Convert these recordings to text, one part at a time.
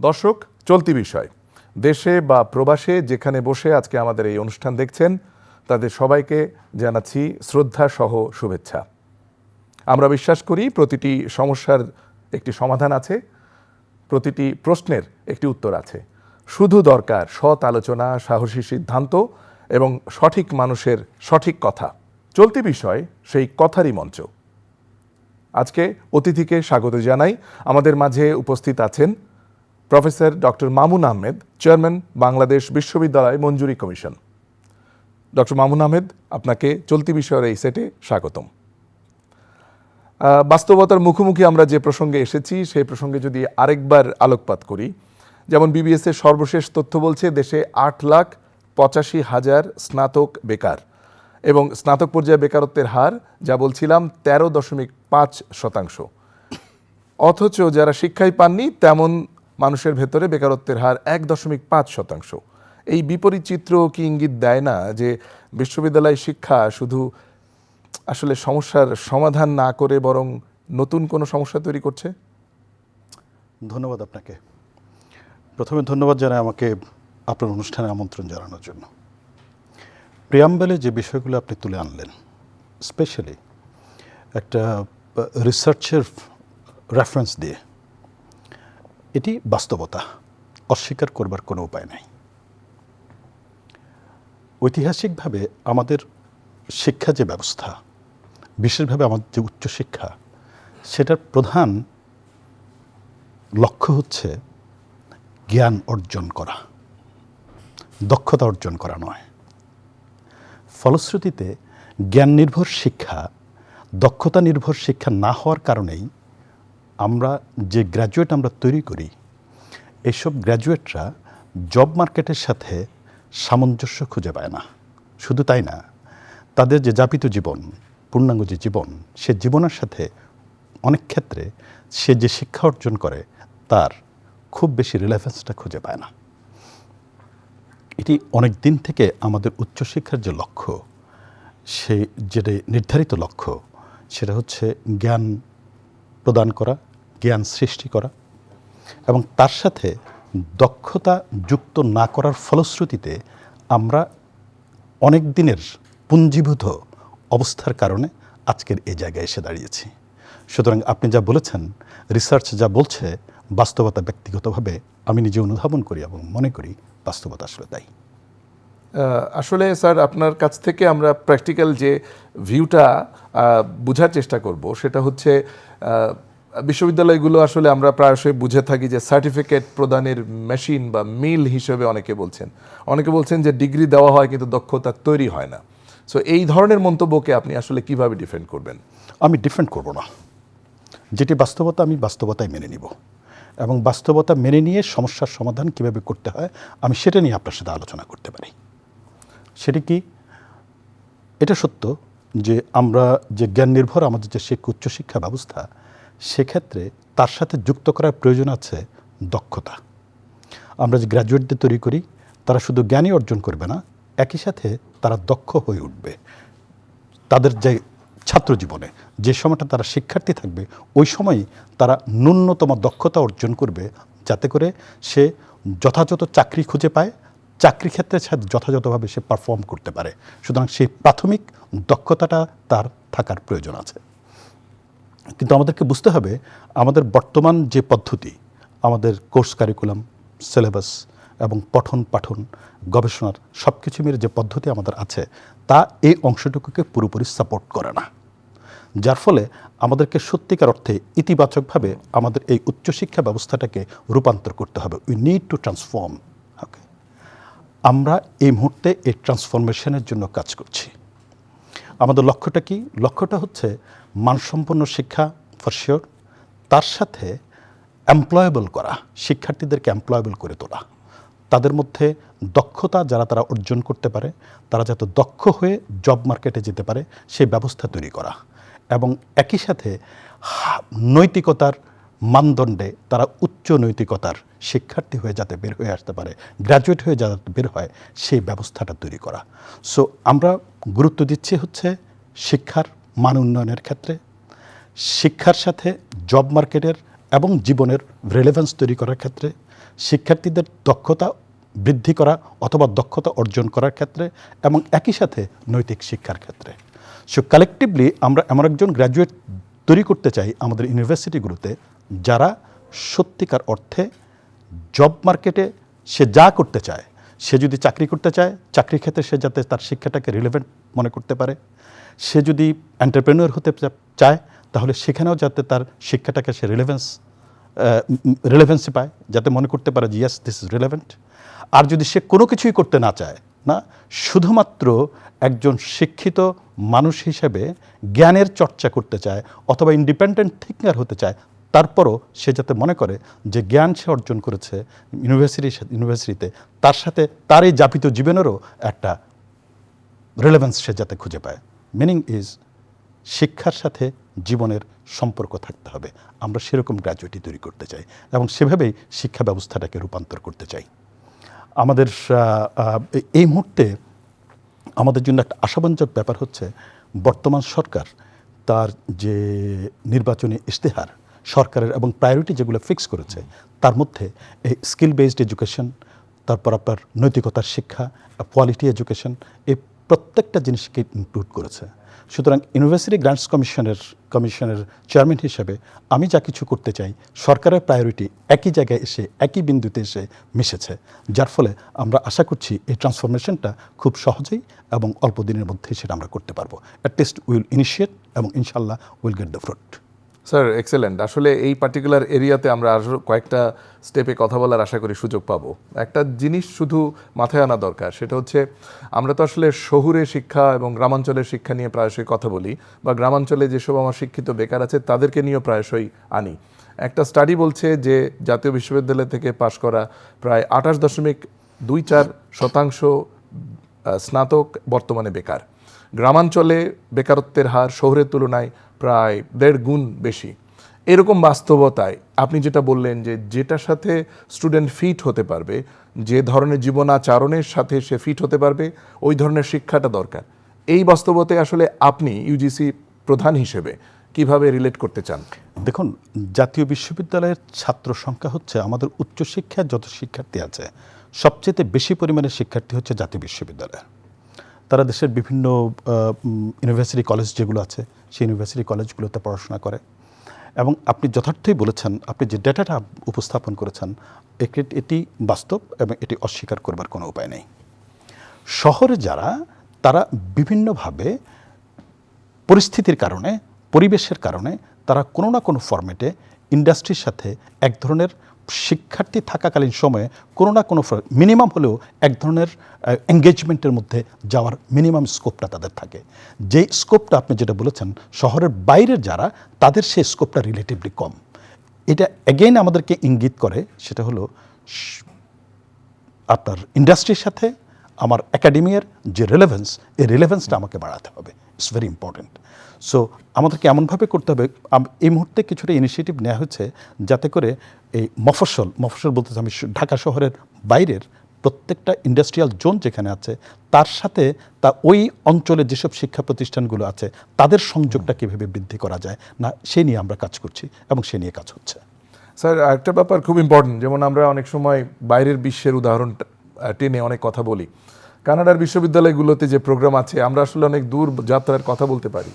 দর্শক, চলতি বিষয় দেশে বা প্রবাসে যেখানে বসে আজকে আমাদের এই অনুষ্ঠান দেখছেন তাদের সবাইকে জানাচ্ছি শ্রদ্ধা সহ শুভেচ্ছা। আমরা বিশ্বাস করি প্রতিটি সমস্যার একটি সমাধান আছে, প্রতিটি প্রশ্নের একটি উত্তর আছে। শুধু দরকার সৎ আলোচনা, সাহসী সিদ্ধান্ত এবং সঠিক মানুষের সঠিক কথা। চলতি বিষয় সেই কথারই মঞ্চ। আজকে অতিথিকে স্বাগত জানাই। আমাদের মাঝে উপস্থিত আছেন professor doctor Mamun Ahmed, chairman Bangladesh বিশ্ববিদ্যালয় মঞ্জুরি কমিশন। ডক্টর মামুন আহমেদ, আপনাকে চলতি বিষয়ের এই সেটে স্বাগতম। বাস্তবতার মুখোমুখি আমরা যে প্রসঙ্গে এসেছি সেই প্রসঙ্গে যদি আরেকবার আলোকপাত করি, যেমন বিবিএস এর সর্বশেষ তথ্য বলছে দেশে 8,85,000 স্নাতক বেকার এবং স্নাতক পর্যায়ে বেকারত্বের হার যা বলছিলাম 13.5%। অথচ যারা শিক্ষাই পাননি তেমন মানুষের ভেতরে বেকারত্বের হার 1.5%। এই বিপরীত চিত্র কি ইঙ্গিত দেয় না যে বিশ্ববিদ্যালয় শিক্ষা শুধু আসলে সমস্যার সমাধান না করে বরং নতুন কোনো সমস্যা তৈরি করছে? ধন্যবাদ আপনাকে। প্রথমে ধন্যবাদ জানাই আমাকে আপনার অনুষ্ঠানে আমন্ত্রণ জানানোর জন্য। প্রিয়াম্বেলে যে বিষয়গুলো আপনি তুলে আনলেন, স্পেশালি একটা রিসার্চের রেফারেন্স দিয়ে, এটি বাস্তবতা, অস্বীকার করবার কোনো উপায় নাই। ঐতিহাসিকভাবে আমাদের শিক্ষা যে ব্যবস্থা, বিশেষভাবে আমাদের যে উচ্চশিক্ষা, সেটার প্রধান লক্ষ্য হচ্ছে জ্ঞান অর্জন করা, দক্ষতা অর্জন করা নয়। ফলশ্রুতিতে জ্ঞান নির্ভর শিক্ষা, দক্ষতা নির্ভর শিক্ষা না হওয়ার কারণেই আমরা যে গ্র্যাজুয়েট আমরা তৈরি করি, এইসব গ্র্যাজুয়েটরা জব মার্কেটের সাথে সামঞ্জস্য খুঁজে পায় না। শুধু তাই না, তাদের যে যাপিত জীবন, পূর্ণাঙ্গ যে জীবন, সে জীবনের সাথে অনেক ক্ষেত্রে সে যে শিক্ষা অর্জন করে তার খুব বেশি রিলেভেন্সটা খুঁজে পায় না। এটি অনেক দিন থেকে আমাদের উচ্চশিক্ষার যে লক্ষ্য, সে যেটা নির্ধারিত লক্ষ্য, সেটা হচ্ছে জ্ঞান প্রদান করা, জ্ঞান সৃষ্টি করা এবং তার সাথে দক্ষতা যুক্ত না করার ফলশ্রুতিতে আমরা অনেক দিনের পুঞ্জীভূত অবস্থার কারণে আজকের এই জায়গায় এসে দাঁড়িয়েছি। সুতরাং আপনি যা বলেছেন, রিসার্চ যা বলছে, বাস্তবতা ব্যক্তিগতভাবে আমি নিজে অনুধাবন করি এবং মনে করি বাস্তবতা আসলে তাই। আসলে স্যার, আপনার কাছ থেকে আমরা প্র্যাকটিক্যাল যে ভিউটা বোঝার চেষ্টা করব সেটা হচ্ছে বিশ্ববিদ্যালয়গুলো আসলে আমরা প্রায়শই বুঝে থাকি যে সার্টিফিকেট প্রদানের মেশিন বা মিল হিসেবে অনেকে বলছেন যে ডিগ্রি দেওয়া হয় কিন্তু দক্ষতা তৈরি হয় না। সো এই ধরনের মন্তব্যকে আপনি আসলে কিভাবে ডিফেন্ড করবেন? আমি ডিফেন্ড করব না। যেটি বাস্তবতা আমি বাস্তবতাই মেনে নিব এবং বাস্তবতা মেনে নিয়ে সমস্যার সমাধান কিভাবে করতে হয় আমি সেটা নিয়ে আপনার সাথে আলোচনা করতে পারি। সেটি কি? এটা সত্য যে আমরা যে জ্ঞান নির্ভর আমাদের যে উচ্চশিক্ষা ব্যবস্থা, সেক্ষেত্রে তার সাথে যুক্ত করার প্রয়োজন আছে দক্ষতা। আমরা যে গ্র্যাজুয়েটদের তৈরি করি, তারা শুধু জ্ঞানই অর্জন করবে না, একই সাথে তারা দক্ষ হয়ে উঠবে। তাদের যে ছাত্র জীবনে যে সময়টা তারা শিক্ষার্থী থাকবে, ওই সময়ই তারা ন্যূনতম দক্ষতা অর্জন করবে, যাতে করে সে যথাযথ চাকরি খুঁজে পায়, চাকরি ক্ষেত্রে যথাযথভাবে সে পারফর্ম করতে পারে। সুতরাং সেই প্রাথমিক দক্ষতাটা তার থাকার প্রয়োজন আছে। কিন্তু আমাদেরকে বুঝতে হবে, আমাদের বর্তমান যে পদ্ধতি, আমাদের কোর্স কারিকুলাম, সিলেবাস এবং পঠন পাঠন, গবেষণার সব কিছু মিলে যে পদ্ধতি আমাদের আছে, তা এই অংশটুকুকে পুরোপুরি সাপোর্ট করে না। যার ফলে আমাদেরকে সত্যিকার অর্থে ইতিবাচকভাবে আমাদের এই উচ্চশিক্ষা ব্যবস্থাটাকে রূপান্তর করতে হবে। We need to transform. Okay, আমরা এই মুহূর্তে এই ট্রান্সফরমেশনের জন্য কাজ করছি। আমাদের লক্ষ্যটা কি? লক্ষ্যটা হচ্ছে মানসম্পন্ন শিক্ষা ফর শিওর, তার সাথে এমপ্লয়েবল করা, শিক্ষার্থীদেরকে এমপ্লয়েবল করে তোলা, তাদের মধ্যে দক্ষতা যারা তারা অর্জন করতে পারে, তারা যাতে দক্ষ হয়ে জব মার্কেটে যেতে পারে সেই ব্যবস্থা তৈরি করা এবং একই সাথে নৈতিকতার মানদণ্ডে তারা উচ্চ নৈতিকতার শিক্ষার্থী হয়ে যাতে বের হয়ে আসতে পারে, গ্র্যাজুয়েট হয়ে যাতে বের হয়, সেই ব্যবস্থাটা তৈরি করা। সো আমরা গুরুত্ব দিচ্ছি হচ্ছে শিক্ষার মান উন্নয়নের ক্ষেত্রে, শিক্ষার সাথে জব মার্কেটের এবং জীবনের রিলেভেন্স তৈরি করার ক্ষেত্রে, শিক্ষার্থীদের দক্ষতা বৃদ্ধি করা অথবা দক্ষতা অর্জন করার ক্ষেত্রে এবং একই সাথে নৈতিক শিক্ষার ক্ষেত্রে। সো কালেকটিভলি আমরা এমন একজন গ্র্যাজুয়েট তৈরি করতে চাই আমাদের ইউনিভার্সিটিগুলোতে যারা সত্যিকার অর্থে জব মার্কেটে সে যা করতে চায়, সে যদি চাকরি করতে চায় চাকরির ক্ষেত্রে সে যাতে তার শিক্ষাটাকে রিলেভেন্ট মনে করতে পারে, সে যদি এন্টারপ্রেনিউর হতে চায় তাহলে সেখানেও যাতে তার শিক্ষাটাকে সে রিলেভেন্সি পায়, যাতে মনে করতে পারে যে ইয়েস দিস ইজ রিলেভেন্ট। আর যদি সে কোনো কিছুই করতে না চায়, না শুধুমাত্র একজন শিক্ষিত মানুষ হিসেবে জ্ঞানের চর্চা করতে চায় অথবা ইন্ডিপেন্ডেন্ট থিঙ্কার হতে চায়, তারপরও সে যাতে মনে করে যে জ্ঞান সে অর্জন করেছে ইউনিভার্সিটিতে, তার সাথে তার এই যাপিত জীবনেরও একটা রিলেভেন্স সে যাতে খুঁজে পায়। মিনিং ইজ শিক্ষার সাথে জীবনের সম্পর্ক থাকতে হবে। আমরা সেরকম গ্র্যাজুয়েটই তৈরি করতে চাই এবং সেভাবেই শিক্ষা ব্যবস্থাটাকে রূপান্তর করতে চাই। আমাদের এই মুহূর্তে আমাদের জন্য একটা আশাব্যঞ্জক ব্যাপার হচ্ছে বর্তমান সরকার তার যে নির্বাচনী ইশতেহার সরকারের এবং প্রায়োরিটি যেগুলো ফিক্স করেছে তার মধ্যে এই স্কিল বেসড এডুকেশন, তারপর আপনার নৈতিকতার শিক্ষা, কোয়ালিটি এডুকেশন, এই প্রত্যেকটা জিনিসকে ইনক্লুড করেছে। সুতরাং ইউনিভার্সিটি গ্রান্টস কমিশনের চেয়ারম্যান হিসেবে আমি যা কিছু করতে চাই সরকারের প্রায়োরিটি একই জায়গায় এসে একই বিন্দুতে এসে মিশেছে, যার ফলে আমরা আশা করছি এই ট্রান্সফরমেশনটা খুব সহজেই এবং অল্প দিনের মধ্যেই সেটা আমরা করতে পারবো। অ্যাটলিস্ট উইল ইনিশিয়েট এবং ইনশাল্লাহ will get the fruit. Sir excellent. আসলে এই পার্টিকুলার এরিয়াতে আমরা আরও কয়েকটা স্টেপে কথা বলার আশা করি সুযোগ পাবো। একটা জিনিস শুধু মাথায় আনা দরকার, সেটা হচ্ছে আমরা তো আসলে শহুরে শিক্ষা এবং গ্রামাঞ্চলের শিক্ষা নিয়ে প্রায়শই কথা বলি, বা গ্রামাঞ্চলে যেসব আমার শিক্ষিত বেকার আছে তাদেরকে নিয়েও প্রায়শই আনি। একটা স্টাডি বলছে যে জাতীয় বিশ্ববিদ্যালয় থেকে পাশ করা প্রায় 28.24% স্নাতক বর্তমানে বেকার। গ্রামাঞ্চলে বেকারত্বের হার শহরের তুলনায় প্রায় 1.5 গুণ বেশি। এরকম বাস্তবতায় আপনি যেটা বললেন যে যেটার সাথে স্টুডেন্ট ফিট হতে পারবে, যে ধরনের জীবনাচরণের সাথে সে ফিট হতে পারবে, ওই ধরনের শিক্ষাটা দরকার। এই বাস্তবতায় আসলে আপনি ইউজিসি প্রধান হিসেবে কিভাবে রিলেট করতে চান? দেখুন, জাতীয় বিশ্ববিদ্যালয়ের ছাত্র সংখ্যা হচ্ছে আমাদের উচ্চশিক্ষায় যত শিক্ষার্থী আছে সবচেয়ে বেশি পরিমাণে শিক্ষার্থী হচ্ছে জাতীয় বিশ্ববিদ্যালয়। তারা দেশের বিভিন্ন ইউনিভার্সিটি কলেজ যেগুলো আছে সেই ইউনিভার্সিটি কলেজগুলোতে পড়াশোনা করে। এবং আপনি যথার্থই বলেছেন, আপনি যে ডেটাটা উপস্থাপন করেছেন এটি বাস্তব এবং এটি অস্বীকার করবার কোনো উপায় নেই। শহরে যারা, তারা বিভিন্নভাবে পরিস্থিতির কারণে, পরিবেশের কারণে তারা কোনো না কোনো ফরম্যাটে ইন্ডাস্ট্রির সাথে এক ধরনের শিক্ষার্থী থাকাকালীন সময়ে কোনো না কোনো মিনিমাম হলেও এক ধরনের এঙ্গেজমেন্টের মধ্যে যাওয়ার মিনিমাম স্কোপটা তাদের থাকে। যেই স্কোপটা আপনি যেটা বলেছেন শহরের বাইরের যারা, তাদের সেই স্কোপটা রিলেটিভলি কম। এটা এগেইন আমাদেরকে ইঙ্গিত করে, সেটা হলো আপনার ইন্ডাস্ট্রির সাথে আমার একাডেমিয়ার যে রেলেভেন্স, এই রেলেভেন্সটা আমাকে বাড়াতে হবে। It's very important. সো আমাদেরকে এমনভাবে করতে হবে, এই মুহূর্তে কিছুটা ইনিশিয়েটিভ নেওয়া হচ্ছে যাতে করে এই মফস্বল বলতে আমি ঢাকা শহরের বাইরের প্রত্যেকটা ইন্ডাস্ট্রিয়াল জোন যেখানে আছে তার সাথে ওই অঞ্চলে যেসব শিক্ষা প্রতিষ্ঠানগুলো আছে তাদের সংযোগটা কীভাবে বৃদ্ধি করা যায় না, সেই নিয়ে আমরা কাজ করছি এবং সে নিয়ে কাজ হচ্ছে। স্যার একটা ব্যাপার খুব ইম্পর্টেন্ট, যেমন আমরা অনেক সময় বাইরের বিশ্বের উদাহরণ টেনে অনেক কথা বলি। কানাডার বিশ্ববিদ্যালয়গুলোতে যে প্রোগ্রাম আছে, আমরা আসলে অনেক দূর যাত্রার কথা বলতে পারি,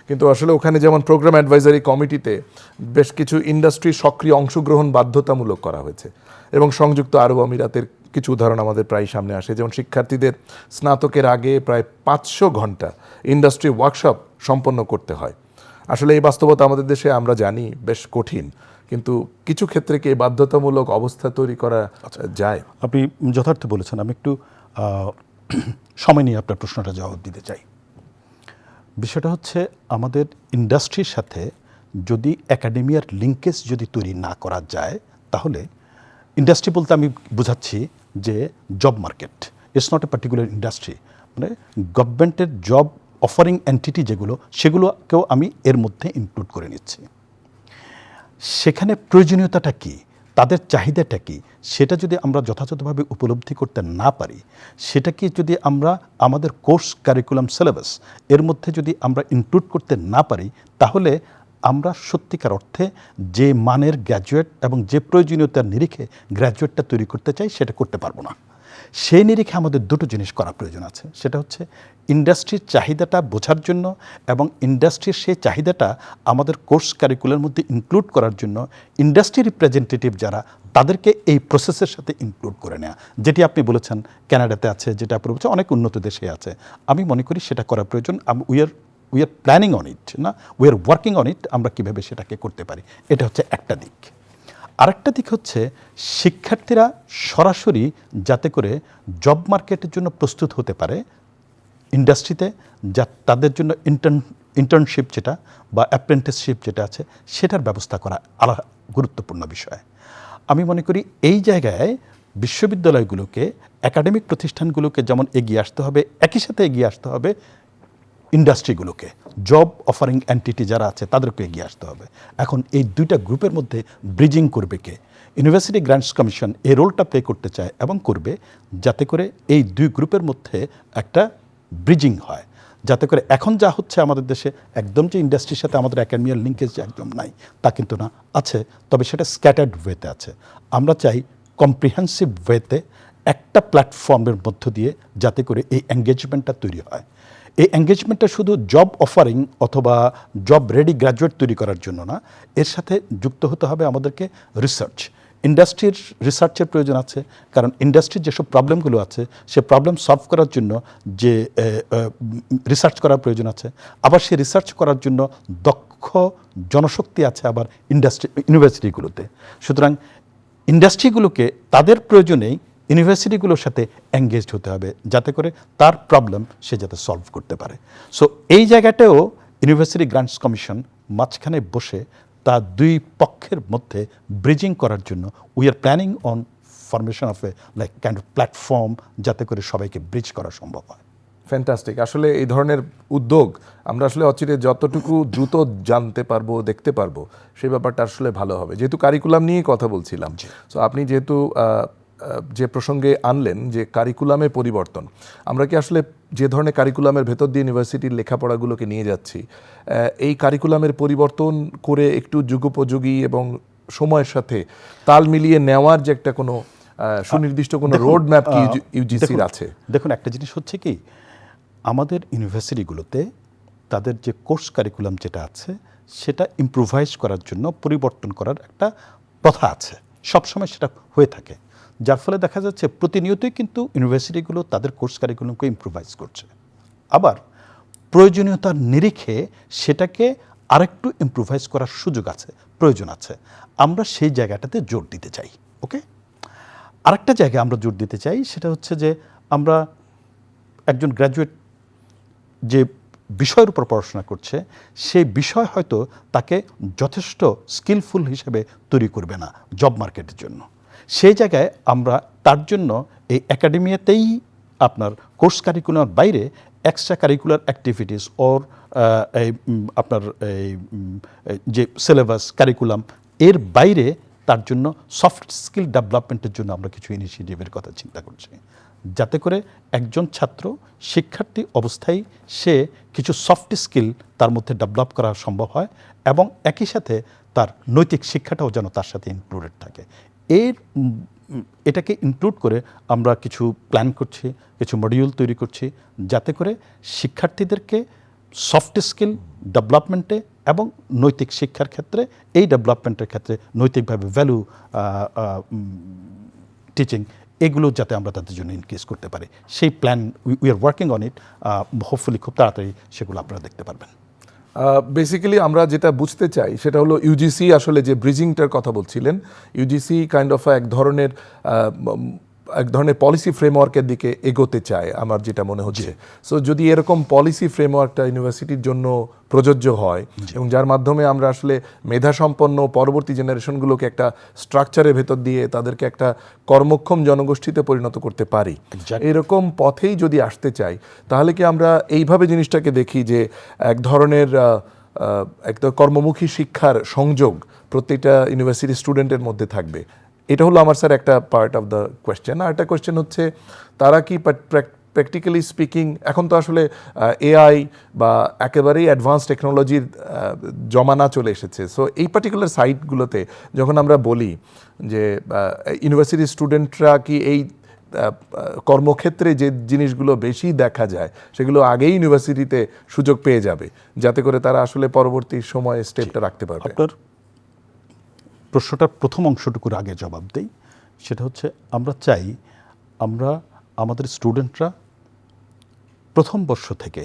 কিন্তু আসলে ওখানে যেমন প্রোগ্রাম অ্যাডভাইজারি কমিটিতে বেশ কিছু ইন্ডাস্ট্রি সক্রিয় অংশগ্রহণ বাধ্যতামূলক করা হয়েছে। এবং সংযুক্ত আরব আমিরাতের কিছু উদাহরণ আমাদের প্রায় সামনে আসে, যেমন শিক্ষার্থীদের স্নাতকের আগে প্রায় 500 ঘন্টা ইন্ডাস্ট্রি ওয়ার্কশপ সম্পন্ন করতে হয়। আসলে এই বাস্তবতা আমাদের দেশে আমরা জানি বেশ কঠিন, কিন্তু কিছু ক্ষেত্রে কি বাধ্যতামূলক অবস্থা তৈরি করা যায়? আপনি যথার্থ বলেছেন। আমি একটু সময় নিয়ে আপনার প্রশ্নটা জবাব দিতে চাই। বিষয়টা হচ্ছে আমাদের ইন্ডাস্ট্রির সাথে যদি একাডেমিয়ার লিঙ্কেজ যদি তৈরি না করা যায়, তাহলে ইন্ডাস্ট্রি বলতে আমি বোঝাচ্ছি যে job market, it's not a particular industry, মানে গভর্নমেন্টের জব অফারিং এন্টিটি যেগুলো, সেগুলোকেও আমি এর মধ্যে ইনক্লুড করে নিচ্ছি। সেখানে প্রয়োজনীয়তাটা কী, তাদের চাহিদাটা কী, সেটা যদি আমরা যথাযথভাবে উপলব্ধি করতে না পারি, সেটাকে যদি আমরা আমাদের কোর্স কারিকুলাম সিলেবাস এর মধ্যে যদি আমরা ইনক্লুড করতে না পারি, তাহলে আমরা সত্যিকার অর্থে যে মানের গ্র্যাজুয়েট এবং যে প্রয়োজনীয়তার নিরিখে গ্র্যাজুয়েটটা তৈরি করতে চাই সেটা করতে পারবো না। সেই নিরিখে আমাদের দুটো জিনিস করা প্রয়োজন আছে, সেটা হচ্ছে ইন্ডাস্ট্রির চাহিদাটা বোঝার জন্য এবং ইন্ডাস্ট্রির সেই চাহিদাটা আমাদের কোর্স কারিকুলার মধ্যে ইনক্লুড করার জন্য ইন্ডাস্ট্রি রিপ্রেজেন্টেটিভ যারা তাদেরকে এই প্রসেসের সাথে ইনক্লুড করে নেওয়া, যেটি আপনি বলেছেন কানাডাতে আছে, যেটা আপনি বলেছেন অনেক উন্নত দেশে আছে। আমি মনে করি সেটা করা প্রয়োজন। We are planning on it, না we are working on it, আমরা কীভাবে সেটাকে করতে পারি। এটা হচ্ছে একটা দিক। আরেকটা দিক হচ্ছে শিক্ষার্থীরা সরাসরি যাতে করে জব মার্কেটের জন্য প্রস্তুত হতে পারে ইন্ডাস্ট্রিতে, যা তাদের জন্য ইন্টার্নশিপ যেটা বা অ্যাপ্রেন্টিসশিপ যেটা আছে সেটার ব্যবস্থা করা আলাদা গুরুত্বপূর্ণ বিষয়। আমি মনে করি এই জায়গায় বিশ্ববিদ্যালয়গুলোকে, একাডেমিক প্রতিষ্ঠানগুলোকে যেমন এগিয়ে আসতে হবে, একই সাথে এগিয়ে আসতে হবে ইন্ডাস্ট্রিগুলোকে, জব অফারিং এন্টিটি যারা আছে তাদেরকে এগিয়ে আসতে হবে। এখন এই দুইটা গ্রুপের মধ্যে ব্রিজিং করবে কে? ইউনিভার্সিটি গ্র্যান্টস কমিশন এই রোলটা প্লে করতে চায় এবং করবে, যাতে করে এই দুই গ্রুপের মধ্যে একটা ব্রিজিং হয়, যাতে করে এখন যা হচ্ছে আমাদের দেশে একদম যে ইন্ডাস্ট্রির সাথে আমাদের একাডেমিয়ার লিঙ্কেজ যে একদম নাই তা কিন্তু না, আছে, তবে সেটা স্ক্যাটার্ড ওয়েতে আছে। আমরা চাই কম্প্রিহেন্সিভ ওয়েতে একটা প্ল্যাটফর্মের মধ্য দিয়ে যাতে করে এই এঙ্গেজমেন্টটা তৈরি হয়। এই এঙ্গেজমেন্টটা শুধু জব অফারিং অথবা জব রেডি গ্র্যাজুয়েট তৈরি করার জন্য না, এর সাথে যুক্ত হতে হবে আমাদেরকে রিসার্চ। ইন্ডাস্ট্রির রিসার্চের প্রয়োজন আছে, কারণ ইন্ডাস্ট্রির যেসব প্রবলেমগুলো আছে সে প্রবলেম সলভ করার জন্য যে রিসার্চ করার প্রয়োজন আছে, আবার সে রিসার্চ করার জন্য দক্ষ জনশক্তি আছে আবার ইউনিভার্সিটিগুলোতে। সুতরাং ইন্ডাস্ট্রিগুলোকে তাদের প্রয়োজনেই ইউনিভার্সিটিগুলোর সাথে এঙ্গেজড হতে হবে, যাতে করে তার প্রবলেম সে যাতে সলভ করতে পারে। সো এই জায়গাটাও ইউনিভার্সিটি গ্র্যান্টস কমিশন মাঝখানে বসে তা দুই পক্ষের মধ্যে ব্রিজিং করার জন্য we are planning on formation of A like kind of platform, যাতে করে সবাইকে ব্রিজ করা সম্ভব হয়। ফ্যান্টাস্টিক। আসলে এই ধরনের উদ্যোগ আমরা আসলে অচিরে যতটুকু দ্রুত জানতে পারবো, দেখতে পারবো, সেই ব্যাপারটা আসলে ভালো হবে। যেহেতু কারিকুলাম নিয়ে কথা বলছিলাম, সো আপনি যেহেতু যে প্রসঙ্গে আনলেন যে কারিকুলামের পরিবর্তন, আমরা কি আসলে যে ধরনের কারিকুলামের ভেতর দিয়ে ইউনিভার্সিটির লেখাপড়াগুলোকে নিয়ে যাচ্ছি, এই কারিকুলামের পরিবর্তন করে একটু যুগোপযোগী এবং সময়ের সাথে তাল মিলিয়ে নেওয়ার যে একটা কোনো সুনির্দিষ্ট কোনো রোড ম্যাপ কি ইউজিসির আছে? দেখুন, একটা জিনিস হচ্ছে কি, আমাদের ইউনিভার্সিটিগুলোতে তাদের যে কোর্স কারিকুলাম যেটা আছে সেটা ইমপ্রোভাইজ করার জন্য পরিবর্তন করার একটা প্রথা আছে, সবসময় সেটা হয়ে থাকে, যার ফলে দেখা যাচ্ছে প্রতিনিয়তই কিন্তু ইউনিভার্সিটিগুলো তাদের কোর্স কারিকুলামকে ইমপ্রোভাইজ করছে। আবার প্রয়োজনীয়তার নিরিখে সেটাকে আরেকটু ইমপ্রোভাইজ করার সুযোগ আছে, প্রয়োজন আছে। আমরা সেই জায়গাটাতে জোর দিতে চাই। ওকে, আরেকটা জায়গায় আমরা জোর দিতে চাই, সেটা হচ্ছে যে আমরা একজন গ্র্যাজুয়েট যে বিষয়ের উপর পড়াশোনা করছে সেই বিষয় হয়তো তাকে যথেষ্ট স্কিলফুল হিসেবে তৈরি করবে না জব মার্কেটের জন্য। সেই জায়গায় আমরা তার জন্য এই একাডেমিয়াতেই আপনার কোর্স কারিকুলামের বাইরে এক্সট্রা কারিকুলার অ্যাক্টিভিটিস ওর আপনার এই যে সিলেবাস কারিকুলাম এর বাইরে তার জন্য সফট স্কিল ডেভেলপমেন্টের জন্য আমরা কিছু ইনিশিয়েটিভের কথা চিন্তা করছি, যাতে করে একজন ছাত্র শিক্ষার্থী অবস্থায় সে কিছু সফট স্কিল তার মধ্যে ডেভেলপ করা সম্ভব হয় এবং একই সাথে তার নৈতিক শিক্ষাটাও যেন তার সাথে ইনক্লুডেড থাকে। এটাকে ইনক্লুড করে আমরা কিছু প্ল্যান করছি, কিছু মডিউল তৈরি করছি, যাতে করে শিক্ষার্থীদেরকে সফট স্কিল ডেভেলপমেন্টে এবং নৈতিক শিক্ষার ক্ষেত্রে, এই ডেভেলপমেন্টের ক্ষেত্রে নৈতিকভাবে ভ্যালু টিচিং, এগুলো যাতে আমরা তাদের জন্য ইনক্রিজ করতে পারি, সেই plan we are working on it. Hopefully খুব তাড়াতাড়ি সেগুলো আপনারা দেখতে পারবেন। বেসিক্যালি আমরা যেটা বুঝতে চাই সেটা হলো ইউজিসি আসলে যে ব্রিজিংটার কথা বলছিলেন, ইউজিসি কাইন্ড অফ এক ধরনের পলিসি ফ্রেমওয়ার্কের দিকে এগোতে চায় আমার যেটা মনে হচ্ছে। সো যদি এরকম পলিসি ফ্রেমওয়ার্কটা ইউনিভার্সিটির জন্য প্রযোজ্য হয় এবং যার মাধ্যমে আমরা আসলে মেধাসম্পন্ন পরবর্তী জেনারেশনগুলোকে একটা স্ট্রাকচারের ভেতর দিয়ে তাদেরকে একটা কর্মক্ষম জনগোষ্ঠীতে পরিণত করতে পারি, এরকম পথেই যদি আসতে চাই, তাহলে কি আমরা এইভাবে জিনিসটাকে দেখি যে এক ধরনের একটা কর্মমুখী শিক্ষার সংযোগ প্রত্যেকটা ইউনিভার্সিটি স্টুডেন্টের মধ্যে থাকবে? এটা হলো আমার স্যার একটা পার্ট অফ দ্য কোয়েশ্চেন। আর একটা কোয়েশ্চেন হচ্ছে, তারা কি প্র্যাকটিক্যালি স্পিকিং এখন তো আসলে এআই বা একেবারেই অ্যাডভান্স টেকনোলজির জমানা চলে এসেছে। সো এই পার্টিকুলার সাইটগুলোতে যখন আমরা বলি যে ইউনিভার্সিটির স্টুডেন্টরা কি এই কর্মক্ষেত্রে যে জিনিসগুলো বেশি দেখা যায় সেগুলো আগেই ইউনিভার্সিটিতে সুযোগ পেয়ে যাবে, যাতে করে তারা আসলে পরবর্তী সময়ে স্টেপটা রাখতে পারবে। আপনার প্রশ্নটার প্রথম অংশটুকুর আগে জবাব দেই, সেটা হচ্ছে আমরা চাই আমাদের স্টুডেন্টরা প্রথম বর্ষ থেকে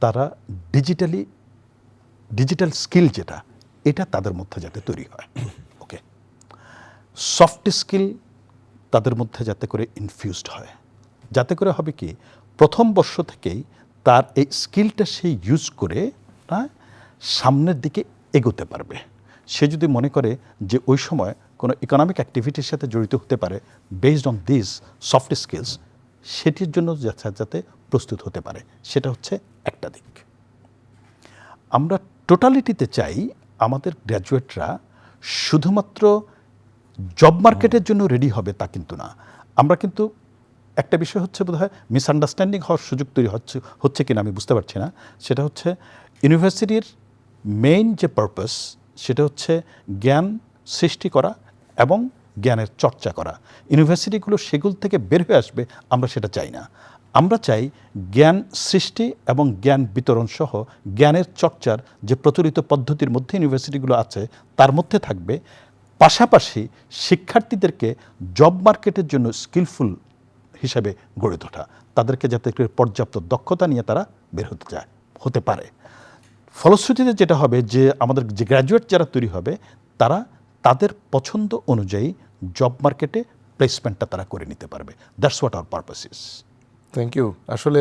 তারা ডিজিটাল স্কিল যেটা এটা তাদের মধ্যে যাতে তৈরি হয়, ওকে, সফট স্কিল তাদের মধ্যে যাতে করে ইনফিউজড হয়, যাতে করে হবে কি প্রথম বর্ষ থেকেই তার এই স্কিলটা সে ইউজ করে সামনের দিকে এগোতে পারবে। সে যদি মনে করে যে ওই সময় কোনো ইকোনমিক অ্যাক্টিভিটির সাথে জড়িত হতে পারে based on this soft skills, সেটির জন্য যাতে প্রস্তুত হতে পারে, সেটা হচ্ছে একটা দিক। আমরা টোটালিটিতে চাই আমাদের গ্র্যাজুয়েটরা শুধুমাত্র জব মার্কেটের জন্য রেডি হবে তা কিন্তু না। আমরা কিন্তু একটা বিষয় হচ্ছে বোধহয় মিসআন্ডারস্ট্যান্ডিং হওয়ার সুযোগ তৈরি হচ্ছে কিনা আমি বুঝতে পারছি না। সেটা হচ্ছে ইউনিভার্সিটির মেইন যে পারপাস সেটা হচ্ছে জ্ঞান সৃষ্টি করা এবং জ্ঞানের চর্চা করা। ইউনিভার্সিটিগুলো সেগুলো থেকে বের হয়ে আসবে, আমরা সেটা চাই না। আমরা চাই জ্ঞান সৃষ্টি এবং জ্ঞান বিতরণ সহ জ্ঞানের চর্চার যে প্রচলিত পদ্ধতির মধ্যে ইউনিভার্সিটিগুলো আছে তার মধ্যে থাকবে, পাশাপাশি শিক্ষার্থীদেরকে জব মার্কেটের জন্য স্কিলফুল হিসাবে গড়ে তোলা, তাদেরকে যাতে পর্যাপ্ত দক্ষতা নিয়ে তারা বের হতে পারে। ফলশ্রুতিতে যেটা হবে যে আমাদের যে গ্র্যাজুয়েট যারা তৈরি হবে তারা তাদের পছন্দ অনুযায়ী জব মার্কেটে প্লেসমেন্টটা তারা করে নিতে পারবে। That's what our purpose is. Thank you. আসলে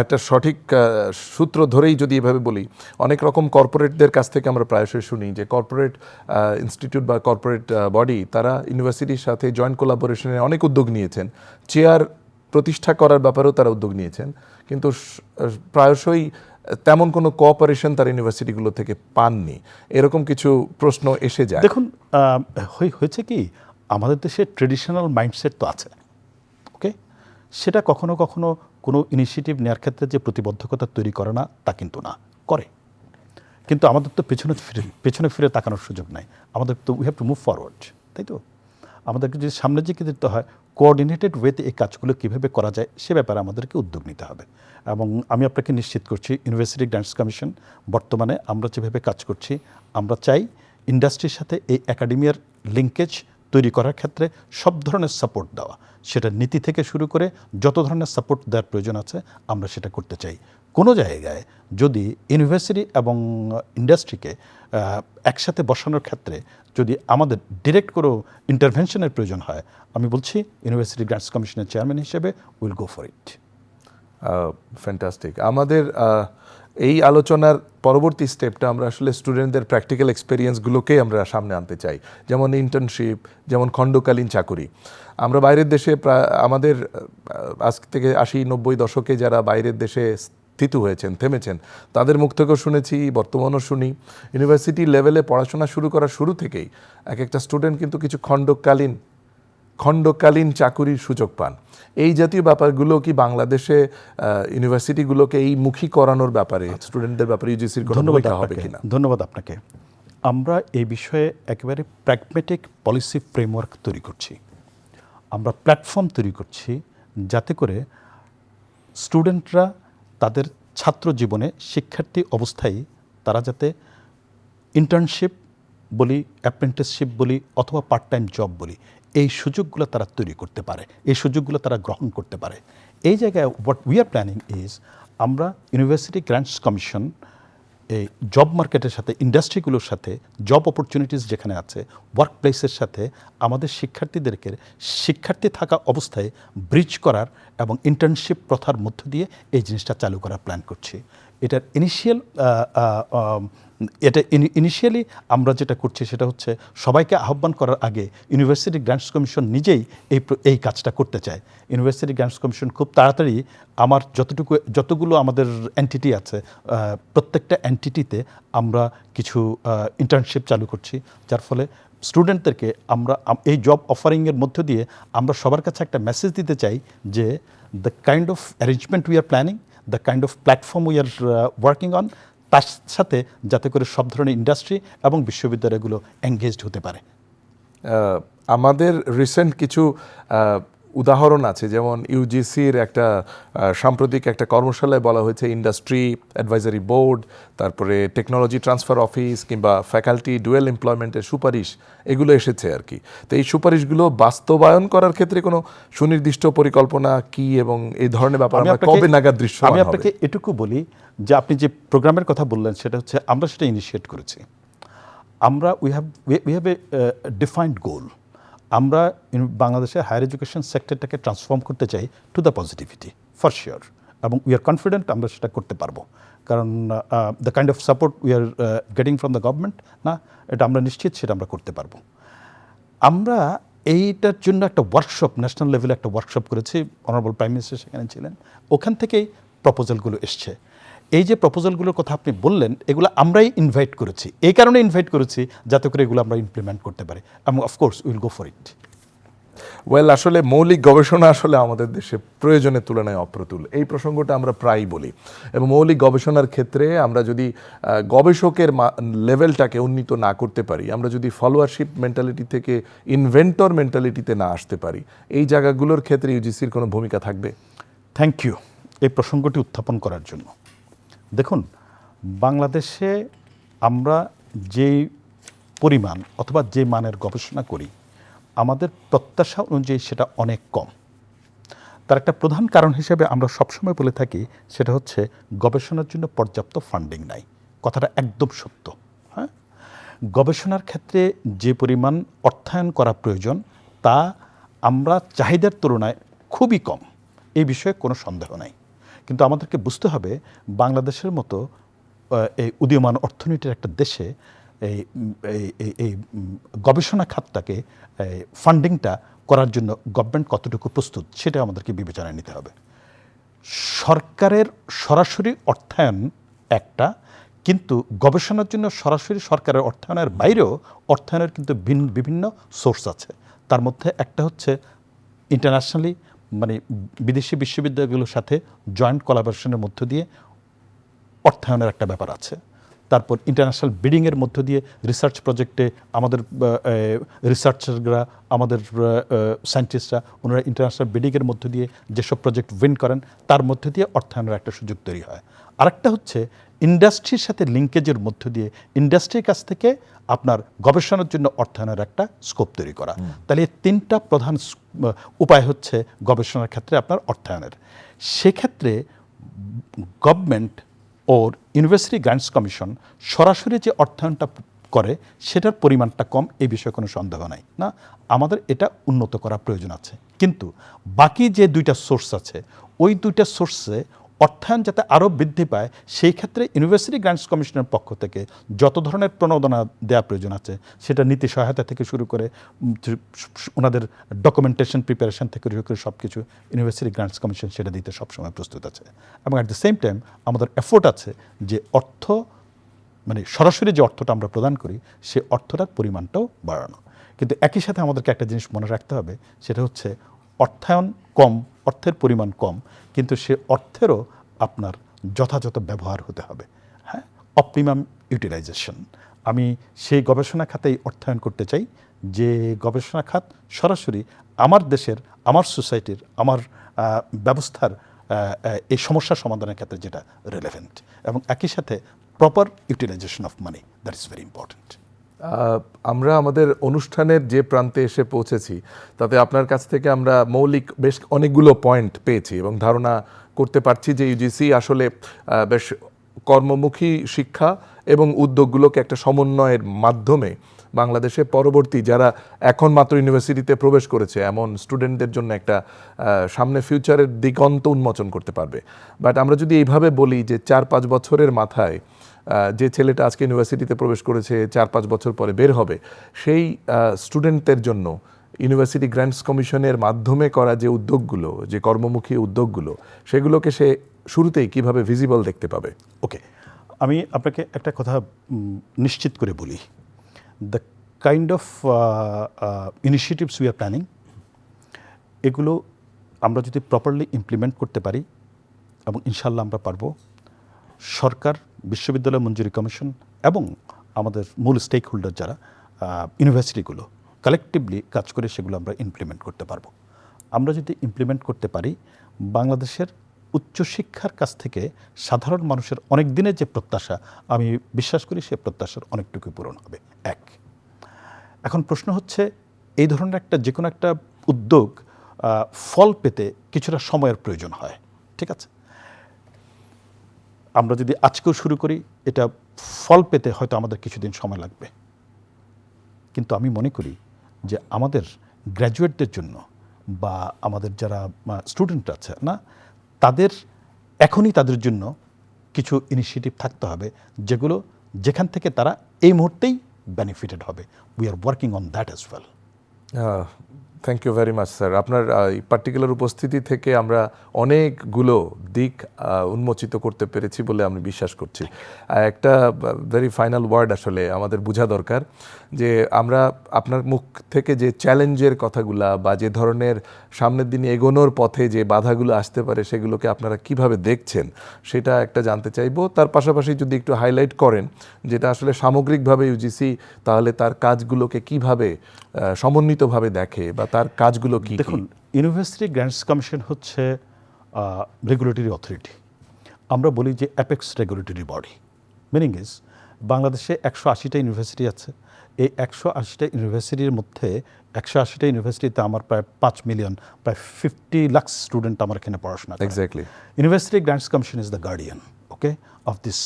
একটা সঠিক সূত্র ধরেই যদি এভাবে বলি, অনেক রকম কর্পোরেটদের কাছ থেকে আমরা প্রায়শই শুনি যে কর্পোরেট ইনস্টিটিউট বা কর্পোরেট বডি তারা ইউনিভার্সিটির সাথে জয়েন্ট কোলাবোরেশনে অনেক উদ্যোগ নিয়েছেন, চেয়ার প্রতিষ্ঠা করার ব্যাপারেও তারা উদ্যোগ নিয়েছেন, কিন্তু প্রায়শই তেমন কোনো কোঅপারেশন তার ইউনিভার্সিটিগুলো থেকে পাননি, এরকম কিছু প্রশ্ন এসে যায়। দেখুন হয়েছে কি, আমাদের দেশে ট্রেডিশনাল মাইন্ডসেট তো আছে, ওকে, সেটা কখনো কখনো কোনো ইনিশিয়েটিভ নেওয়ার ক্ষেত্রে যে প্রতিবদ্ধকতা তৈরি করে না তা কিন্তু না, করে। কিন্তু আমাদের তো পেছনে ফিরে তাকানোর সুযোগ নাই, আমাদের তো we have to move forward, তাই তো? আমাদেরকে যদি সামনের দিকে দিতে হয়, কোঅর্ডিনেটেড ওয়েতে এই কাজগুলো কীভাবে করা যায় সে ব্যাপারে আমাদেরকে উদ্যোগ নিতে হবে। এবং আমি আপনাকে নিশ্চিত করছি ইউনিভার্সিটি গ্র্যান্টস কমিশন বর্তমানে আমরা যেভাবে কাজ করছি, আমরা চাই ইন্ডাস্ট্রির সাথে এই একাডেমিয়ার লিঙ্কেজ তৈরি করার ক্ষেত্রে সব ধরনের সাপোর্ট দেওয়া, সেটা নীতি থেকে শুরু করে যত ধরনের সাপোর্ট দেওয়ার প্রয়োজন আছে আমরা সেটা করতে চাই। কোনো জায়গায় যদি ইউনিভার্সিটি এবং ইন্ডাস্ট্রিকে একসাথে বসানোর ক্ষেত্রে যদি আমাদের ডিরেক্ট কোনো ইন্টারভেনশনের প্রয়োজন হয়, আমি বলছি ইউনিভার্সিটি গ্র্যান্টস কমিশনের চেয়ারম্যান হিসেবে will go for it. Fantastic. আমাদের এই আলোচনার পরবর্তী স্টেপটা আমরা আসলে স্টুডেন্টদের প্র্যাকটিক্যাল এক্সপেরিয়েন্সগুলোকে আমরা সামনে আনতে চাই, যেমন ইন্টার্নশিপ, যেমন খণ্ডকালীন চাকুরি। আমরা বাইরের দেশে আমাদের আজ থেকে 80-90 দশকে যারা বাইরের দেশে স্থিত হয়েছেন, থেমেছেন, তাদের মুখ থেকেও শুনেছি, বর্তমানও শুনি, ইউনিভার্সিটি লেভেলে পড়াশোনা শুরু করার শুরু থেকেই এক একটা স্টুডেন্ট কিন্তু কিছু খণ্ডকালীন চাকুরির সুযোগ পান। এই জাতীয় ব্যাপারগুলো কি বাংলাদেশে ইউনিভার্সিটিগুলোকে এই মুখী করানোর ব্যাপারে স্টুডেন্টদের ব্যাপারে ইউজিসির কোনো ভূমিকা হবে কিনা? ধন্যবাদ আপনাকে। আমরা এই বিষয়ে একেবারে প্র্যাগম্যাটিক পলিসি ফ্রেমওয়ার্ক তৈরি করছি, আমরা প্ল্যাটফর্ম তৈরি করছি যাতে করে স্টুডেন্টরা তাদের ছাত্র জীবনে শিক্ষার্থী অবস্থায় তারা যাতে ইন্টার্নশিপ বলি, অ্যাপ্রেন্টিসশিপ বলি অথবা পার্ট টাইম জব বলি, এই সুযোগগুলো তারা তৈরি করতে পারে, এই সুযোগগুলো তারা গ্রহণ করতে পারে। এই জায়গায় what we are planning is, আমরা ইউনিভার্সিটি গ্র্যান্টস কমিশন এই জব মার্কেটের সাথে, ইন্ডাস্ট্রিগুলোর সাথে, জব অপরচুনিটিস যেখানে আছে, ওয়ার্ক প্লেসের সাথে আমাদের শিক্ষার্থীদেরকে শিক্ষার্থী থাকা অবস্থায় ব্রিজ করার এবং ইন্টার্নশিপ প্রথার মধ্য দিয়ে এই জিনিসটা চালু করার প্ল্যান করছি। এটার ইনিশিয়ালি আমরা যেটা করছি সেটা হচ্ছে সবাইকে আহ্বান করার আগে ইউনিভার্সিটি গ্র্যান্টস কমিশন নিজেই এই কাজটা করতে চায়। ইউনিভার্সিটি গ্র্যান্টস কমিশন খুব তাড়াতাড়ি আমার যতগুলো আমাদের এন্টিটি আছে প্রত্যেকটা এন্টিটিতে আমরা কিছু ইন্টার্নশিপ চালু করছি, যার ফলে স্টুডেন্টদেরকে আমরা এই জব অফারিংয়ের মধ্য দিয়ে আমরা সবার কাছে একটা মেসেজ দিতে চাই যে the kind of arrangement we are planning, the kind of platform we are working on, তার সাথে যাতে করে সব ধরনের ইন্ডাস্ট্রি এবং বিশ্ববিদ্যালয়গুলো এঙ্গেজড হতে পারে। আমাদের রিসেন্ট কিছু উদাহরণ আছে, যেমন ইউজিসির একটা সাম্প্রতিক একটা কর্মশালায় বলা হয়েছে ইন্ডাস্ট্রি অ্যাডভাইজারি বোর্ড, তারপরে টেকনোলজি ট্রান্সফার অফিস কিংবা ফ্যাকাল্টি ডুয়েল এমপ্লয়মেন্টের সুপারিশ এগুলো এসেছে আর কি। তো এই সুপারিশগুলো বাস্তবায়ন করার ক্ষেত্রে কোনো সুনির্দিষ্ট পরিকল্পনা কি এবং এই ধরনের ব্যাপার আমরা কবে নাগাদ দৃশ্যমান আমি হবে? আপনাকে এটুকু বলি যে আপনি যে প্রোগ্রামের কথা বললেন সেটা হচ্ছে আমরা সেটা ইনিশিয়েট করেছি। আমরা উই হ্যাভ এ ডিফাইন্ড গোল। আমরা বাংলাদেশের হায়ার এডুকেশন সেক্টরটাকে ট্রান্সফর্ম করতে চাই to the positivity for sure, এবং উই আর কনফিডেন্ট আমরা সেটা করতে পারবো, কারণ the kind of support we are getting from the government, না এটা আমরা নিশ্চিত সেটা আমরা করতে পারবো। আমরা এইটার জন্য একটা ওয়ার্কশপ, ন্যাশনাল লেভেলে একটা ওয়ার্কশপ করেছি, অনারেবল প্রাইম মিনিস্টার সেখানে ছিলেন, ওখান থেকেই প্রপোজালগুলো এসছে। এই যে প্রপোজালগুলোর কথা আপনি বললেন, এগুলো আমরাই ইনভাইট করেছি, এই কারণে ইনভাইট করেছি যাতে করে এগুলো আমরা ইমপ্লিমেন্ট করতে পারি, এবং of course will go for it. Well, আসলে মৌলিক গবেষণা আসলে আমাদের দেশে প্রয়োজনের তুলনায় অপ্রতুল, এই প্রসঙ্গটা আমরা প্রায়ই বলি। এবং মৌলিক গবেষণার ক্ষেত্রে আমরা যদি গবেষকের লেভেলটাকে উন্নীত না করতে পারি, আমরা যদি ফলোয়ারশিপ মেন্টালিটি থেকে ইনভেন্টর মেন্টালিটিতে না আসতে পারি, এই জায়গাগুলোর ক্ষেত্রে ইউজিসির কোনো ভূমিকা থাকবে? থ্যাংক ইউ এই প্রসঙ্গটি উত্থাপন করার জন্য। দেখুন, বাংলাদেশে আমরা যেই পরিমাণ অথবা যে মানের গবেষণা করি, আমাদের প্রত্যাশা অনুযায়ী সেটা অনেক কম। তার একটা প্রধান কারণ হিসেবে আমরা সবসময় বলে থাকি, সেটা হচ্ছে গবেষণার জন্য পর্যাপ্ত ফান্ডিং নাই। কথাটা একদম সত্য। হ্যাঁ, গবেষণার ক্ষেত্রে যে পরিমাণ অর্থায়ন করা প্রয়োজন তা আমরা চাহিদার তুলনায় খুবই কম, এই বিষয়ে কোনো সন্দেহ নাই। কিন্তু আমাদেরকে বুঝতে হবে, বাংলাদেশের মতো এই উদীয়মান অর্থনীতির একটা দেশে এই এই গবেষণা খাতটাকে ফান্ডিংটা করার জন্য গভর্নমেন্ট কতটুকু প্রস্তুত, সেটা আমাদেরকে বিবেচনায় নিতে হবে। সরকারের সরাসরি অর্থায়ন একটা, কিন্তু গবেষণার জন্য সরাসরি সরকারের অর্থায়নের বাইরেও অর্থায়নের কিন্তু বিভিন্ন সোর্স আছে। তার মধ্যে একটা হচ্ছে ইন্টারন্যাশনালি, মানে বিদেশি বিশ্ববিদ্যালয়গুলোর সাথে জয়েন্ট কোলাবোরেশনের মধ্য দিয়ে অর্থায়নের একটা ব্যাপার আছে। তারপর ইন্টারন্যাশনাল বিডিংয়ের মধ্য দিয়ে রিসার্চ প্রজেক্টে আমাদের রিসার্চাররা, আমাদের সায়েন্টিস্টরা, ওনারা ইন্টারন্যাশনাল বিডিংয়ের মধ্য দিয়ে যেসব প্রজেক্ট উইন করেন তার মধ্য দিয়ে অর্থায়নের একটা সুযোগ তৈরি হয়। আরেকটা হচ্ছে ইন্ডাস্ট্রির সাথে লিঙ্কেজের মধ্য দিয়ে ইন্ডাস্ট্রির কাছ থেকে আপনার গবেষণার জন্য অর্থায়নের একটা স্কোপ তৈরি করা। তাহলে এই তিনটা প্রধান উপায় হচ্ছে গবেষণার ক্ষেত্রে আপনার অর্থায়নের। সেক্ষেত্রে গভর্নমেন্ট ওর ইউনিভার্সিটি গ্রান্টস কমিশন সরাসরি যে অর্থায়নটা করে সেটার পরিমাণটা কম, এই বিষয়ে কোনো সন্দেহ নাই, না আমাদের এটা উন্নত করা প্রয়োজন আছে। কিন্তু বাকি যে দুইটা সোর্স আছে, ওই দুইটা সোর্সে অর্থায়ন যাতে আরও বৃদ্ধি পায়, সেই ক্ষেত্রে ইউনিভার্সিটি গ্রান্টস কমিশনের পক্ষ থেকে যত ধরনের প্রণোদনা দেওয়া প্রয়োজন আছে, সেটা নীতি সহায়তা থেকে শুরু করে ওনাদের ডকুমেন্টেশন প্রিপারেশন থেকে শুরু করে সব কিছু ইউনিভার্সিটি গ্রান্টস কমিশন সেটা দিতে সবসময় প্রস্তুত আছে। এবং অ্যাট দ্য সেম টাইম আমাদের এফোর্ট আছে যে অর্থ, মানে সরাসরি যে অর্থটা আমরা প্রদান করি, সে অর্থটার পরিমাণটাও বাড়ানো। কিন্তু একই সাথে আমাদেরকে একটা জিনিস মনে রাখতে হবে, সেটা হচ্ছে অর্থায়ন কম, অর্থের পরিমাণ কম, কিন্তু সে অর্থেরও আপনার যথাযথ ব্যবহার হতে হবে। হ্যাঁ, অপটিমাম ইউটিলাইজেশন। আমি সেই গবেষণা খাতেই অর্থায়ন করতে চাই যে গবেষণা খাত সরাসরি আমার দেশের, আমার সোসাইটির, আমার ব্যবস্থার এই সমস্যার সমাধানের ক্ষেত্রে যেটা রিলেভেন্ট, এবং একই সাথে proper utilisation of money, that is very important. আমরা আমাদের অনুষ্ঠানের যে প্রান্তে এসে পৌঁছেছি, তাতে আপনার কাছ থেকে আমরা মৌলিক বেশ অনেকগুলো পয়েন্ট পেয়েছি এবং ধারণা করতে পারছি যে ইউজিসি আসলে বেশ কর্মমুখী শিক্ষা এবং উদ্যোগগুলোকে একটা সমন্বয়ের মাধ্যমে বাংলাদেশে পরবর্তী যারা এখন মাত্র ইউনিভার্সিটিতে প্রবেশ করেছে এমন স্টুডেন্টদের জন্য একটা সামনে ফিউচারের দিগন্ত উন্মোচন করতে পারবে। বাট আমরা যদি এইভাবে বলি যে 4-5 বছরের মাথায় যে ছেলেটা আজকে ইউনিভার্সিটিতে প্রবেশ করেছে 4-5 বছর পরে বের হবে, সেই স্টুডেন্টদের জন্য ইউনিভার্সিটি গ্র্যান্টস কমিশনের মাধ্যমে করা যে উদ্যোগগুলো, যে কর্মমুখী উদ্যোগগুলো, সেগুলোকে সে শুরুতেই কিভাবে ভিজিবল দেখতে পাবে? ওকে, আমি আপনাকে একটা কথা নিশ্চিত করে বলি, the kind of initiatives we are planning, এগুলো আমরা যদি প্রপারলি ইমপ্লিমেন্ট করতে পারি, এবং ইনশাল্লাহ আমরা পারবো, সরকার, বিশ্ববিদ্যালয় মঞ্জুরি কমিশন এবং আমাদের মূল স্টেক হোল্ডার যারা ইউনিভার্সিটিগুলো কালেকটিভলি কাজ করে সেগুলো আমরা ইমপ্লিমেন্ট করতে পারবো। আমরা যদি ইমপ্লিমেন্ট করতে পারি, বাংলাদেশের উচ্চশিক্ষার কাছ থেকে সাধারণ মানুষের অনেক দিনের যে প্রত্যাশা, আমি বিশ্বাস করি সে প্রত্যাশার অনেকটুকু পূরণ হবে। এখন প্রশ্ন হচ্ছে, এই ধরনের একটা যে কোনো একটা উদ্যোগ ফল পেতে কিছুটা সময়ের প্রয়োজন হয়, ঠিক আছে? আমরা যদি আজকেও শুরু করি, এটা ফল পেতে হয়তো আমাদের কিছুদিন সময় লাগবে, কিন্তু আমি মনে করি যে আমাদের গ্র্যাজুয়েটদের জন্য বা আমাদের যারা স্টুডেন্ট আছে না, তাদের এখনই তাদের জন্য কিছু ইনিশিয়েটিভ থাকতে হবে যেগুলো যেখান থেকে তারা এই মুহূর্তেই বেনিফিটেড হবে। We are working on that as well. Thank you very much sir. আপনার এই পার্টিকুলার উপস্থিতি থেকে আমরা অনেকগুলো দিক উন্মোচিত করতে পেরেছি বলে আমি বিশ্বাস করছি। একটা ভেরি ফাইনাল ওয়ার্ড আসলে আমাদের বোঝা দরকার যে আমরা আপনার মুখ থেকে যে চ্যালেঞ্জের কথাগুলা বা যে ধরনের সামনের দিনে এগোনোর পথে যে বাধাগুলো আসতে পারে সেগুলোকে আপনারা কিভাবে দেখছেন সেটা একটা জানতে চাইবো। তার পাশাপাশি যদি একটু হাইলাইট করেন যেটা আসলে সামগ্রিকভাবে ইউজিসি তাহলে তার কাজগুলোকে কিভাবে সমন্বিতভাবে দেখে বা তার কাজগুলো কি? দেখুন, ইউনিভার্সিটি গ্র্যান্টস কমিশন হচ্ছে রেগুলেটরি অথরিটি। আমরা বলি যে apex regulatory body. Meaning is, বাংলাদেশে 180টা ইউনিভার্সিটি আছে। এই 180টা ইউনিভার্সিটির মধ্যে 180টা ইউনিভার্সিটিতে আমার প্রায় 5 মিলিয়ন, প্রায় 50 লাখ স্টুডেন্ট আমার এখানে পড়াশোনা করে। Exactly. University grants commission is the guardian, okay, of this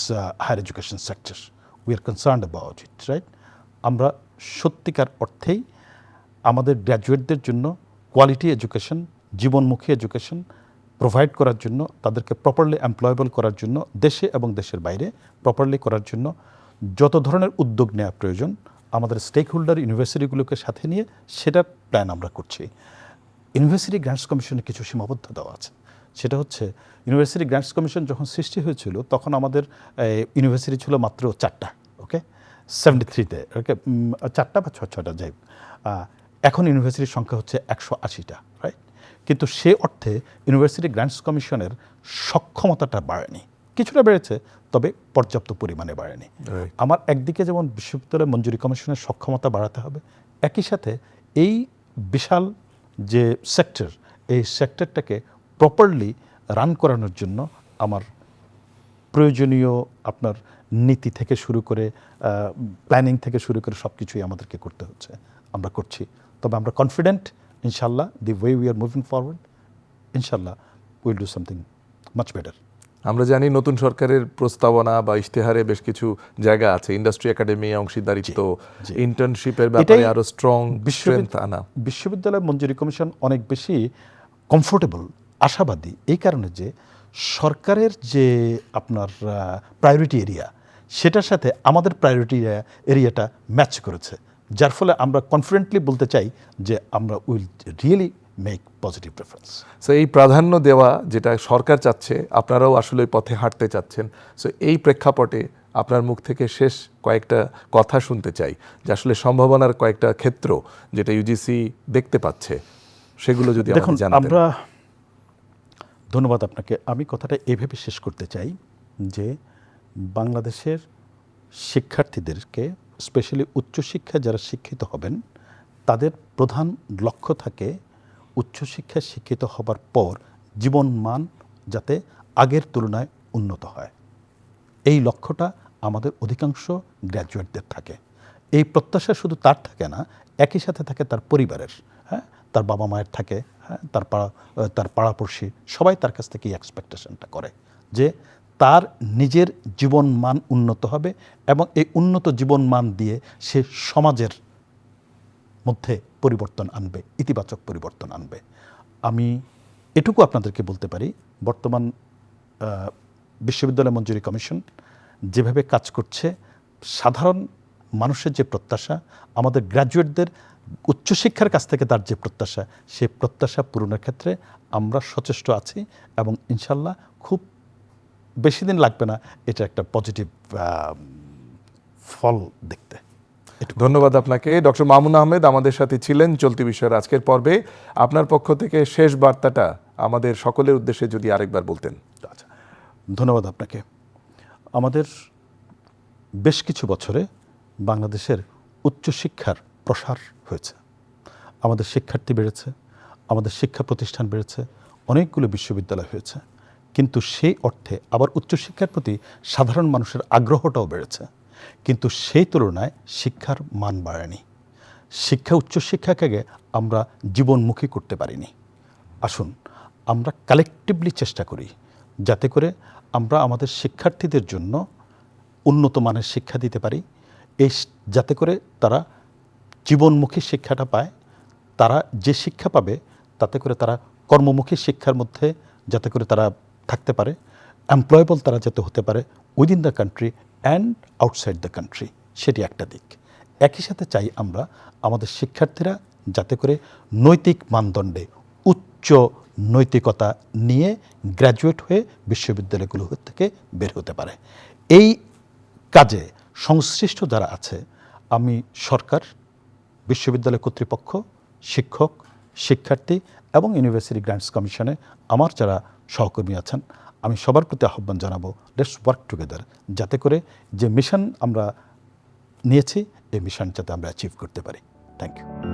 higher education sector. We are concerned about it, right? আমরা সত্যিকার অর্থেই আমাদের গ্র্যাজুয়েটদের জন্য কোয়ালিটি এডুকেশন, জীবনমুখী এডুকেশন প্রোভাইড করার জন্য, তাদেরকে প্রপারলি এমপ্লয়েবল করার জন্য, দেশে এবং দেশের বাইরে প্রপারলি করার জন্য যত ধরনের উদ্যোগ নেওয়া প্রয়োজন আমাদের স্টেক হোল্ডার ইউনিভার্সিটিগুলোকে সাথে নিয়ে সেটার প্ল্যান আমরা করছি। ইউনিভার্সিটি গ্র্যান্টস কমিশনে কিছু সীমাবদ্ধতাও আছে। সেটা হচ্ছে, ইউনিভার্সিটি গ্র্যান্টস কমিশন যখন সৃষ্টি হয়েছিল তখন আমাদের ইউনিভার্সিটি ছিল মাত্র 4টা, ওকে, 73তে, ওকে, 4টা বা 6টা যাই। এখন ইউনিভার্সিটির সংখ্যা হচ্ছে 180টা, রাইট? কিন্তু সে অর্থে ইউনিভার্সিটি গ্র্যান্টস কমিশনের সক্ষমতাটা বাড়েনি, কিছুটা বেড়েছে তবে পর্যাপ্ত পরিমাণে বাড়েনি। আমার একদিকে যেমন বিশ্ববিদ্যালয় মঞ্জুরি কমিশনের সক্ষমতা বাড়াতে হবে, একই সাথে এই বিশাল যে সেক্টর, এই সেক্টরটাকে প্রপারলি রান করানোর জন্য আমার প্রয়োজনীয় আপনার নীতি থেকে শুরু করে প্ল্যানিং থেকে শুরু করে সব কিছুই আমাদেরকে করতে হচ্ছে, আমরা করছি। তবে আমরা কনফিডেন্ট, ইনশাল্লাহ, the way we are moving forward, ইনশাল্লাহ will do something much better. আমরা জানি নতুন সরকারের প্রস্তাবনা বা ইশতেহারে বেশ কিছু জায়গা আছে, ইন্ডাস্ট্রি একাডেমি, অংশীদারিত্ব, ইন্টার্নশিপের ব্যাপারে আরো স্ট্রং স্ট্রেংথ আনা। বিশ্ববিদ্যালয় মঞ্জুরি কমিশন অনেক বেশি কমফোর্টেবল, আশাবাদী এই কারণে যে সরকারের যে আপনার প্রায়োরিটি এরিয়া, সেটার সাথে আমাদের প্রায়োরিটি এরিয়াটা ম্যাচ করেছে, যার ফলে আমরা কনফিডেন্টলি বলতে চাই যে আমরা will really make positive preference. So এই প্রাধান্য দেওয়া যেটা সরকার চাচ্ছে, আপনারাও আসলে ওই পথে হাঁটতে চাচ্ছেন। সো এই প্রেক্ষাপটে আপনার মুখ থেকে শেষ কয়েকটা কথা শুনতে চাই যে আসলে সম্ভাবনার কয়েকটা ক্ষেত্র যেটা ইউজিসি দেখতে পাচ্ছে সেগুলো যদি দেখুন, আমাদের জানাতেন। আমরা ধন্যবাদ আপনাকে। আমি কথাটা এভাবে শেষ করতে চাই যে বাংলাদেশের শিক্ষার্থীদেরকে, স্পেশালি উচ্চশিক্ষায় যারা শিক্ষিত হবেন, তাদের প্রধান লক্ষ্য থাকে উচ্চশিক্ষায় শিক্ষিত হবার পর জীবনমান যাতে আগের তুলনায় উন্নত হয়। এই লক্ষ্যটা আমাদের অধিকাংশ গ্র্যাজুয়েটদের থাকে। এই প্রত্যাশা শুধু তার থাকে না, একই সাথে থাকে তার পরিবারের, হ্যাঁ, তার বাবা মায়ের থাকে, হ্যাঁ, তার পাড়াপড়শি সবাই তার কাছ থেকে এই এক্সপেকটেশনটা করে যে তার নিজের জীবনমান উন্নত হবে এবং এই উন্নত জীবনমান দিয়ে সে সমাজের মধ্যে পরিবর্তন আনবে, ইতিবাচক পরিবর্তন আনবে। আমি এটুকু আপনাদেরকে বলতে পারি, বর্তমান বিশ্ববিদ্যালয় মঞ্জুরি কমিশন যেভাবে কাজ করছে, সাধারণ মানুষের যে প্রত্যাশা, আমাদের গ্র্যাজুয়েটদের উচ্চশিক্ষার কাছ থেকে তার যে প্রত্যাশা, সেই প্রত্যাশা পূরণের ক্ষেত্রে আমরা সচেষ্ট আছি এবং ইনশাল্লাহ খুব বেশি দিন লাগবে না এটা একটা পজিটিভ ফল দেখতে। ধন্যবাদ আপনাকে। ডক্টর মামুন আহমেদ আমাদের সাথে ছিলেন চলতি বিষয়ের আজকের পর্বে। আপনার পক্ষ থেকে শেষ বার্তাটা আমাদের সকলের উদ্দেশ্যে যদি আরেকবার বলতেন। আচ্ছা, ধন্যবাদ আপনাকে। আমাদের বেশ কিছু বছরে বাংলাদেশের উচ্চশিক্ষার প্রসার হয়েছে, আমাদের শিক্ষার্থী বেড়েছে, আমাদের শিক্ষা প্রতিষ্ঠান বেড়েছে, অনেকগুলো বিশ্ববিদ্যালয় হয়েছে, কিন্তু সেই অর্থে আবার উচ্চশিক্ষার প্রতি সাধারণ মানুষের আগ্রহটাও বেড়েছে, কিন্তু সেই তুলনায় শিক্ষার মান বাড়েনি। উচ্চশিক্ষাকে আমরা জীবনমুখী করতে পারিনি। আসুন আমরা কালেকটিভলি চেষ্টা করি যাতে করে আমরা আমাদের শিক্ষার্থীদের জন্য উন্নত মানের শিক্ষা দিতে পারি, যাতে করে তারা জীবনমুখী শিক্ষাটা পায়, তারা যে শিক্ষা পাবে তাতে করে তারা কর্মমুখী শিক্ষার মধ্যে যাতে করে তারা থাকতে পারে, এমপ্লয়েবল তারা যাতে হতে পারে within the country and outside the country, সেটি একটা দিক। একই সাথে চাই আমরা আমাদের শিক্ষার্থীরা যাতে করে নৈতিক মানদণ্ডে উচ্চ নৈতিকতা নিয়ে গ্র্যাজুয়েট হয়ে বিশ্ববিদ্যালয়গুলো থেকে বের হতে পারে। এই কাজে সংশ্লিষ্ট যারা আছে, আমি সরকার, বিশ্ববিদ্যালয় কর্তৃপক্ষ, শিক্ষক, শিক্ষার্থী এবং ইউনিভার্সিটি গ্র্যান্টস কমিশনে আমার যারা সহকর্মী আছেন, আমি সবার প্রতি আহ্বান জানাবো, লেটস ওয়ার্ক টুগেদার, যাতে করে যে মিশন আমরা নিয়েছি এই মিশন যাতে আমরা অ্যাচিভ করতে পারি। Thank you.